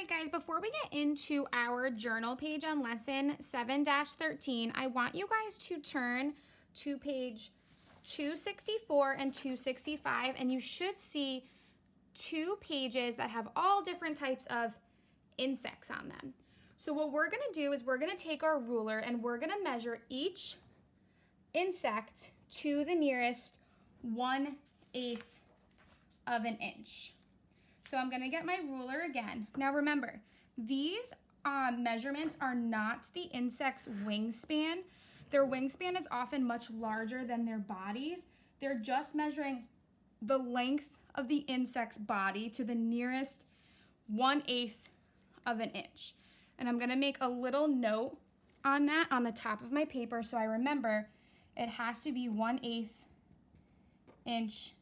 right, guys, before we get into our journal page on lesson 7-13, I want you guys to turn to page 264 and 265, and you should see two pages that have all different types of insects on them. So what we're going to do is we're going to take our ruler and we're going to measure each insect to the nearest 1/8 of an inch. So I'm going to get my ruler again. Now remember, these measurements are not the insect's wingspan. Their wingspan is often much larger than their bodies. They're just measuring the length of the insect's body to the nearest 1/8 of an inch. And I'm going to make a little note on that on the top of my paper so I remember it has to be 1/8 inch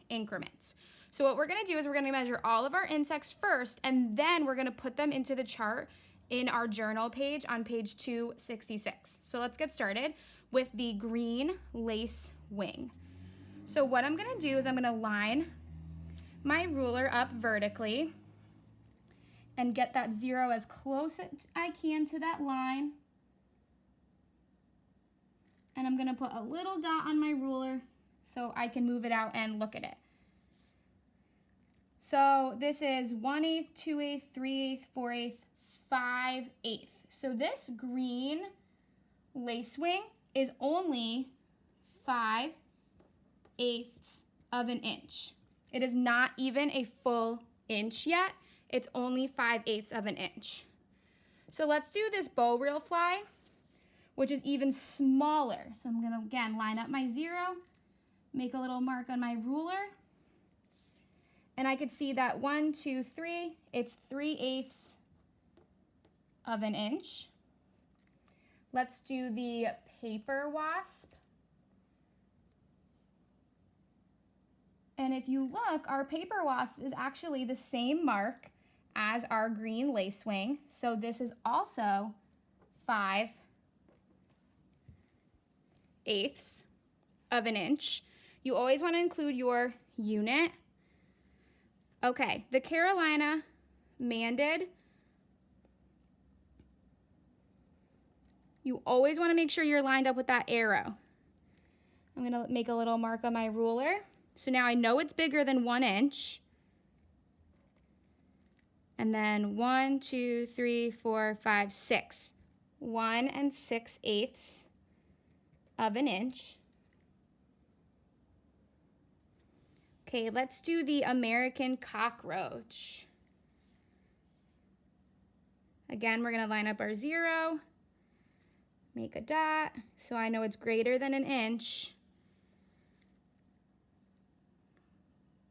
increments. So what we're going to do is we're going to measure all of our insects first, and then we're going to put them into the chart in our journal page on page 266. So let's get started with the green lace wing. So what I'm going to do is I'm going to line my ruler up vertically and get that 0 as close as I can to that line. And I'm going to put a little dot on my ruler so I can move it out and look at it. So this is 1/8, 2/8, 3/8, 4/8, 5/8. So this green lacewing is only 5/8 of an inch. It is not even a full inch yet. It's only 5/8 of an inch. So let's do this bow reel fly, which is even smaller. So I'm gonna, again, line up my 0, make a little mark on my ruler, and I could see that 1, 2, 3, it's 3/8 of an inch. Let's do the paper wasp. And if you look, our paper wasp is actually the same mark as our green lacewing. So this is also 5/8 of an inch. You always want to include your unit. Okay, the Carolina Manded, you always want to make sure you're lined up with that arrow. I'm going to make a little mark on my ruler. So now I know it's bigger than 1 inch. And then 1, 2, 3, 4, 5, 6. 1 6/8 of an inch. Okay, let's do the American cockroach. Again, we're going to line up our 0, make a dot, so I know it's greater than an inch.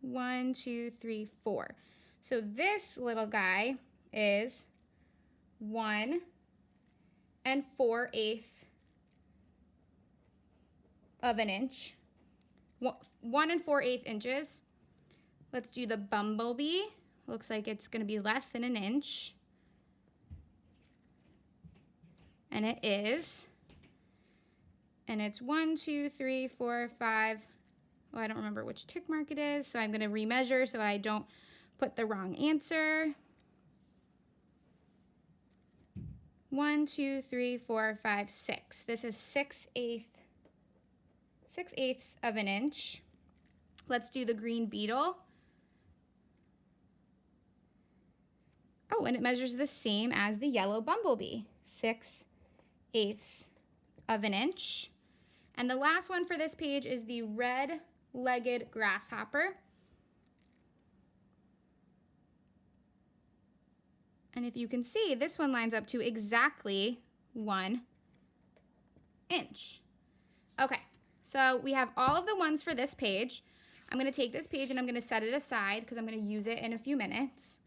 1, 2, 3, 4. So this little guy is 1 4/8 of an inch. 1 4/8 inches. Let's do the bumblebee. Looks like it's going to be less than an inch. And it is. And it's 1, 2, 3, 4, 5. Oh, I don't remember which tick mark it is, so I'm going to remeasure so I don't put the wrong answer. 1, 2, 3, 4, 5, 6. This is 6/8 of an inch. Let's do the green beetle. Oh, and it measures the same as the yellow bumblebee, 6/8 of an inch. And the last one for this page is the red-legged grasshopper. And if you can see, this one lines up to exactly 1 inch. Okay, so we have all of the ones for this page. I'm going to take this page and I'm going to set it aside because I'm going to use it in a few minutes.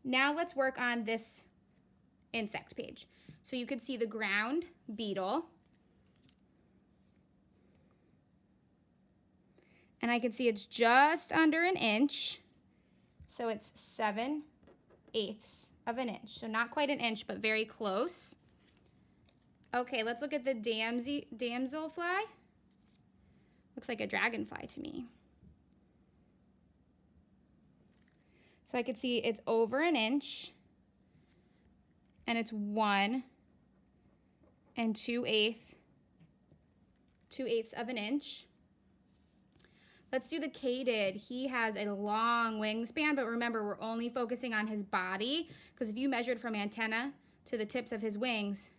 Now let's work on this insect page. So you can see the ground beetle. And I can see it's just under an inch. So it's 7/8 of an inch. So not quite an inch, but very close. Okay, let's look at the damselfly. Looks like a dragonfly to me. So I could see it's over an inch, and it's 1 2/8 of an inch. Let's do the Katyd. He has a long wingspan, but remember, we're only focusing on his body, because if you measured from antenna to the tips of his wings,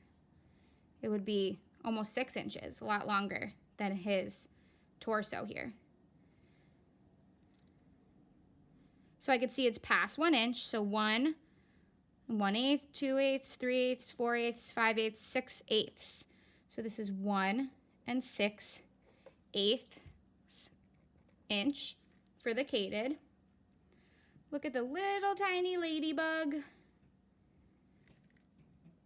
it would be almost 6 inches, a lot longer than his torso here. So I could see it's past 1 inch, so 1 1/8, 2/8, 3/8, 4/8, 5/8, 6/8. So this is 1 6/8 inch for the Katyd. Look at the little tiny ladybug.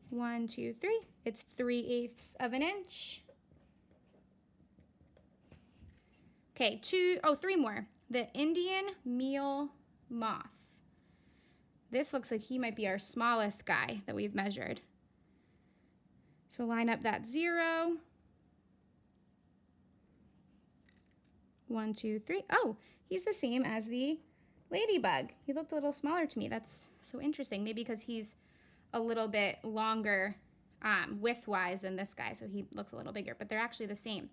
1 2 3. It's 3/8 of an inch. Okay, 3 more. The Indian meal moth. This looks like he might be our smallest guy that we've measured. So line up that 0. 1 2 3. Oh, he's the same as the ladybug. He looked a little smaller to me. That's so interesting. Maybe because he's a little bit longer width-wise than this guy, so he looks a little bigger, but they're actually the same.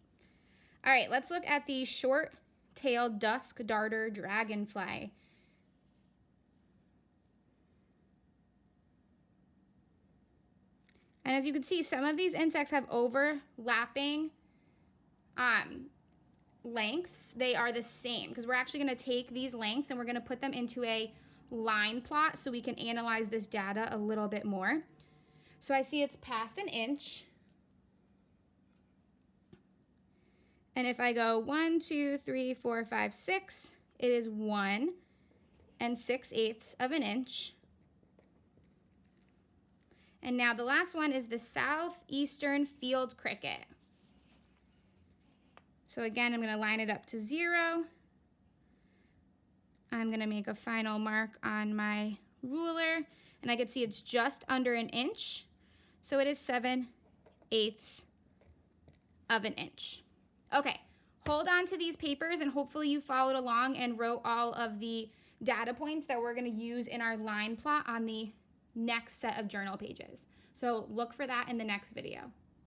All right, let's look at the short-tailed dusk darter dragonfly. And as you can see, some of these insects have overlapping lengths. They are the same, because we're actually going to take these lengths and we're going to put them into a line plot so we can analyze this data a little bit more. So I see it's past an inch. And if I go 1 2 3 4 5 6, it is 1 6/8 of an inch. And now the last one is the southeastern field cricket. So again, I'm going to line it up to 0. I'm going to make a final mark on my ruler, and I can see it's just under an inch. So it is 7/8 of an inch. Okay, hold on to these papers, and hopefully you followed along and wrote all of the data points that we're going to use in our line plot on the next set of journal pages. So look for that in the next video.